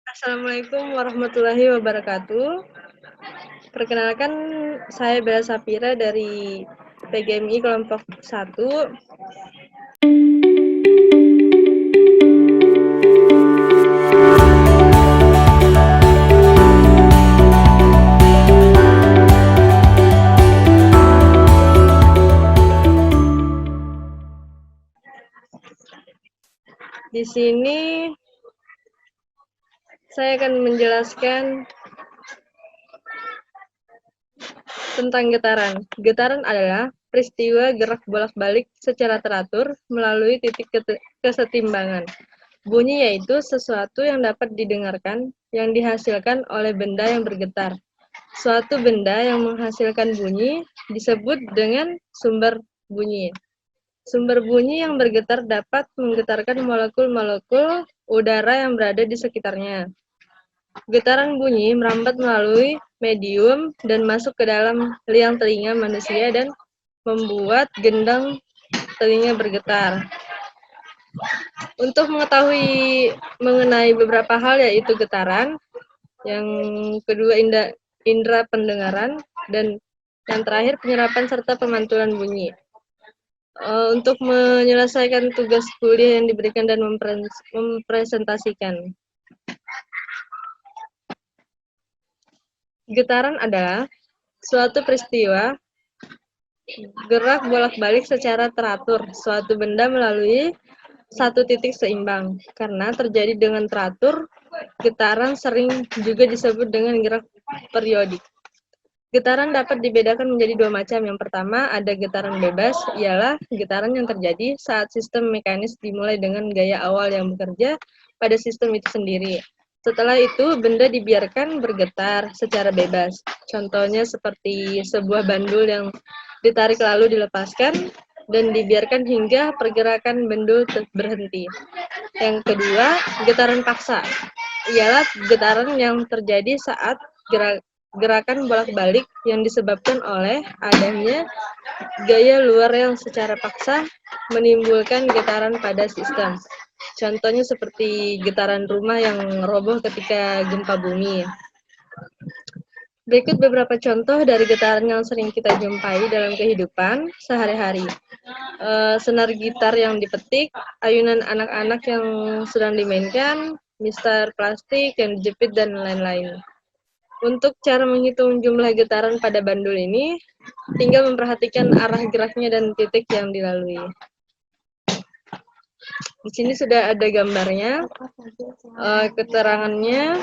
Assalamualaikum warahmatullahi wabarakatuh. Perkenalkan, saya Bella Sapira dari PGMI kelompok 1. Di sini saya akan menjelaskan tentang getaran. Getaran adalah peristiwa gerak bolak-balik secara teratur melalui titik kesetimbangan. Bunyi yaitu sesuatu yang dapat didengarkan yang dihasilkan oleh benda yang bergetar. Suatu benda yang menghasilkan bunyi disebut dengan sumber bunyi. Sumber bunyi yang bergetar dapat menggetarkan molekul-molekul udara yang berada di sekitarnya. Getaran bunyi merambat melalui medium dan masuk ke dalam liang telinga manusia dan membuat gendang telinga bergetar. Untuk mengetahui mengenai beberapa hal yaitu getaran, yang kedua indera pendengaran, dan yang terakhir penyerapan serta pemantulan bunyi. Untuk menyelesaikan tugas kuliah yang diberikan dan mempresentasikan. Getaran adalah suatu peristiwa gerak bolak-balik secara teratur suatu benda melalui satu titik seimbang. Karena terjadi dengan teratur, getaran sering juga disebut dengan gerak periodik. Getaran dapat dibedakan menjadi dua macam. Yang pertama, ada getaran bebas, ialah getaran yang terjadi saat sistem mekanis dimulai dengan gaya awal yang bekerja pada sistem itu sendiri. Setelah itu, benda dibiarkan bergetar secara bebas. Contohnya seperti sebuah bandul yang ditarik lalu dilepaskan dan dibiarkan hingga pergerakan bandul berhenti. Yang kedua, getaran paksa, ialah getaran yang terjadi saat gerakan bolak-balik yang disebabkan oleh adanya gaya luar yang secara paksa menimbulkan getaran pada sistem. Contohnya seperti getaran rumah yang roboh ketika gempa bumi. Berikut beberapa contoh dari getaran yang sering kita jumpai dalam kehidupan sehari-hari. Senar gitar yang dipetik, ayunan anak-anak yang sedang dimainkan, mistar plastik yang dijepit, dan lain-lain. Untuk cara menghitung jumlah getaran pada bandul ini, tinggal memperhatikan arah geraknya dan titik yang dilalui. Di sini sudah ada gambarnya, keterangannya.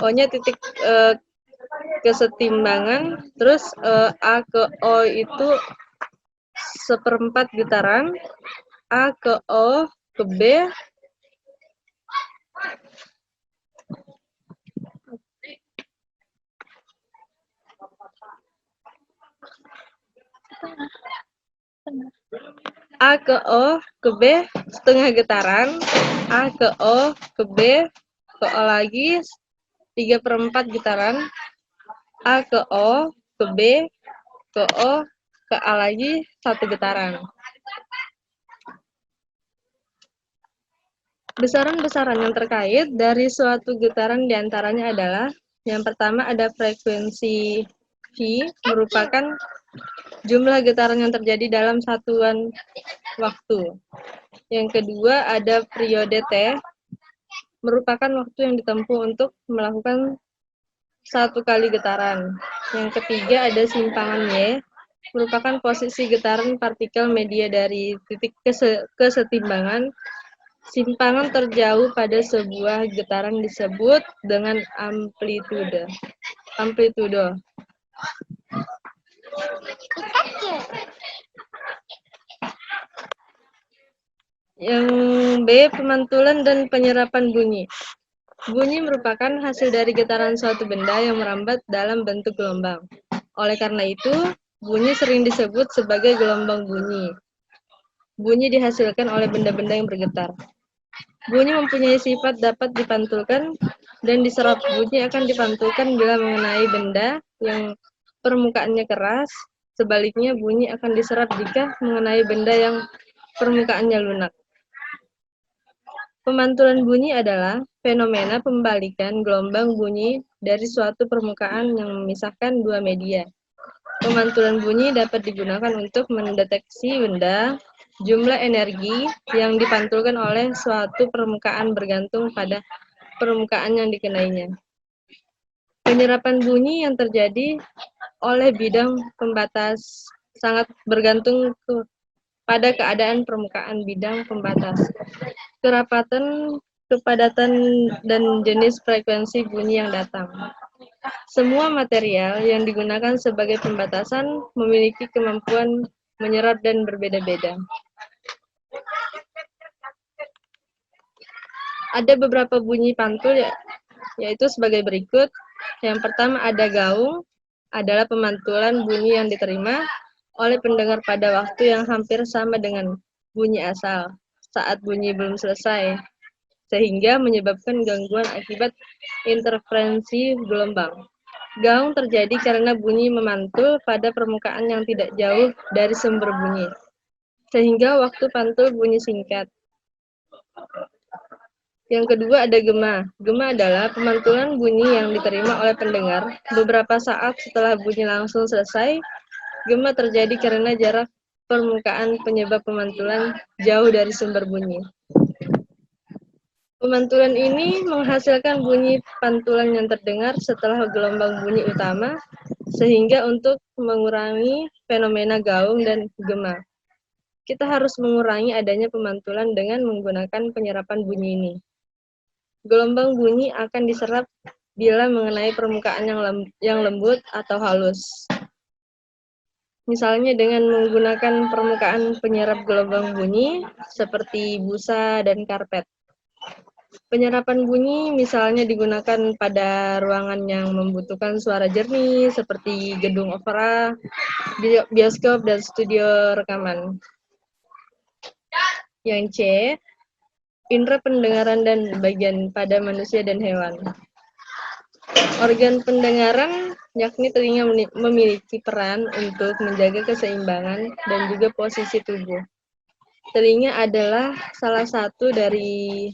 O-nya titik kesetimbangan, terus A ke O itu seperempat getaran, A ke O ke B A ke O ke B setengah getaran, A ke O ke B ke O lagi 3/4 getaran, A ke O ke B ke O ke A lagi 1 getaran. Besaran-besaran yang terkait dari suatu getaran diantaranya adalah, yang pertama ada frekuensi V, merupakan jumlah getaran yang terjadi dalam satuan waktu. Yang kedua ada periode T, merupakan waktu yang ditempuh untuk melakukan satu kali getaran. Yang ketiga ada simpangan Y, merupakan posisi getaran partikel media dari titik kesetimbangan. Simpangan terjauh pada sebuah getaran disebut dengan amplitudo. Yang B, pemantulan dan penyerapan bunyi. Bunyi merupakan hasil dari getaran suatu benda yang merambat dalam bentuk gelombang. Oleh karena itu, bunyi sering disebut sebagai gelombang bunyi. Bunyi dihasilkan oleh benda-benda yang bergetar. Bunyi mempunyai sifat dapat dipantulkan dan diserap. Bunyi akan dipantulkan bila mengenai benda yang permukaannya keras. Sebaliknya, bunyi akan diserap jika mengenai benda yang permukaannya lunak. Pemantulan bunyi adalah fenomena pembalikan gelombang bunyi dari suatu permukaan yang memisahkan dua media. Pemantulan bunyi dapat digunakan untuk mendeteksi benda, jumlah energi yang dipantulkan oleh suatu permukaan bergantung pada permukaan yang dikenainya. Penyerapan bunyi yang terjadi oleh bidang pembatas sangat bergantung pada keadaan permukaan bidang pembatas, kerapatan, kepadatan, dan jenis frekuensi bunyi yang datang. Semua material yang digunakan sebagai pembatasan memiliki kemampuan menyerap dan berbeda-beda. Ada beberapa bunyi pantul yaitu sebagai berikut. Yang pertama ada gaung, adalah pemantulan bunyi yang diterima oleh pendengar pada waktu yang hampir sama dengan bunyi asal saat bunyi belum selesai, sehingga menyebabkan gangguan akibat interferensi gelombang. Gaung terjadi karena bunyi memantul pada permukaan yang tidak jauh dari sumber bunyi, sehingga waktu pantul bunyi singkat. Yang kedua ada gema. Gema adalah pemantulan bunyi yang diterima oleh pendengar beberapa saat setelah bunyi langsung selesai. Gema terjadi karena jarak permukaan penyebab pemantulan jauh dari sumber bunyi. Pemantulan ini menghasilkan bunyi pantulan yang terdengar setelah gelombang bunyi utama, sehingga untuk mengurangi fenomena gaung dan gema, kita harus mengurangi adanya pemantulan dengan menggunakan penyerapan bunyi ini. Gelombang bunyi akan diserap bila mengenai permukaan yang lembut atau halus. Misalnya dengan menggunakan permukaan penyerap gelombang bunyi seperti busa dan karpet. Penyerapan bunyi misalnya digunakan pada ruangan yang membutuhkan suara jernih seperti gedung opera, bioskop, dan studio rekaman. Yang C, indera pendengaran dan bagian pada manusia dan hewan. Organ pendengaran, yakni telinga, memiliki peran untuk menjaga keseimbangan dan juga posisi tubuh. Telinga adalah salah satu dari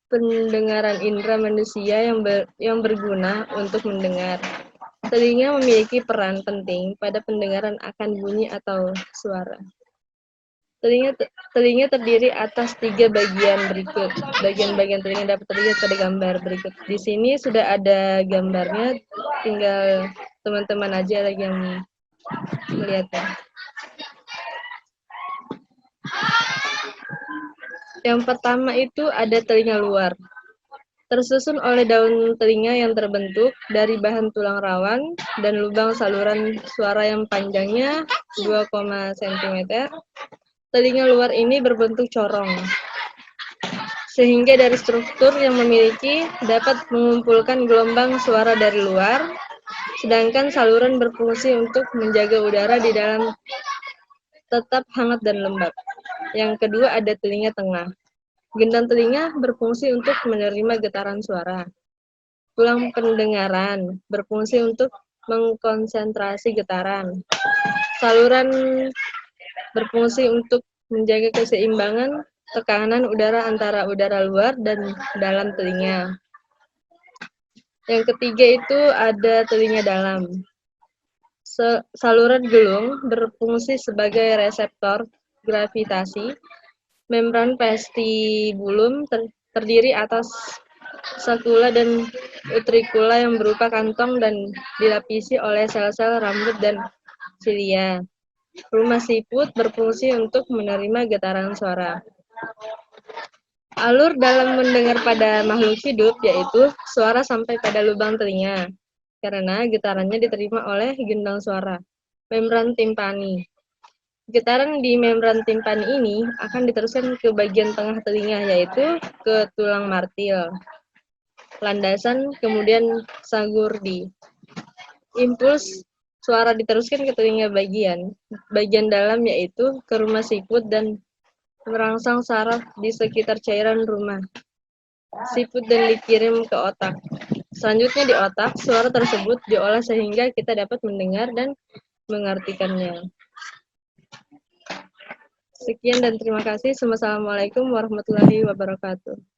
pendengaran indera manusia yang berguna untuk mendengar. Telinga memiliki peran penting pada pendengaran akan bunyi atau suara. Telinga terdiri atas 3 bagian berikut. Bagian-bagian telinga dapat terlihat pada gambar berikut. Di sini sudah ada gambarnya, tinggal teman-teman aja lagi yang melihatnya. Yang pertama itu ada telinga luar. Tersusun oleh daun telinga yang terbentuk dari bahan tulang rawan dan lubang saluran suara yang panjangnya 2, cm. Telinga luar ini berbentuk corong, sehingga dari struktur yang memiliki dapat mengumpulkan gelombang suara dari luar, sedangkan saluran berfungsi untuk menjaga udara di dalam tetap hangat dan lembab. Yang kedua ada telinga tengah. Gendang telinga berfungsi untuk menerima getaran suara. Tulang pendengaran berfungsi untuk mengkonsentrasi getaran. Saluran berfungsi untuk menjaga keseimbangan tekanan udara antara udara luar dan dalam telinga. Yang ketiga itu ada telinga dalam. Saluran gelung berfungsi sebagai reseptor gravitasi. Membran vestibulum terdiri atas sakula dan utricula yang berupa kantong dan dilapisi oleh sel-sel rambut dan silia. Rumah siput berfungsi untuk menerima getaran suara. Alur dalam mendengar pada makhluk hidup yaitu suara sampai pada lubang telinga, karena getarannya diterima oleh gendang suara, membran timpani. Getaran di membran timpani ini akan diteruskan ke bagian tengah telinga, yaitu ke tulang martil, landasan, kemudian sagurdi. Impuls suara diteruskan ke telinga bagian dalam yaitu ke rumah siput dan merangsang saraf di sekitar cairan rumah siput dan dikirim ke otak. Selanjutnya di otak, suara tersebut diolah sehingga kita dapat mendengar dan mengartikannya. Sekian dan terima kasih. Wassalamualaikum warahmatullahi wabarakatuh.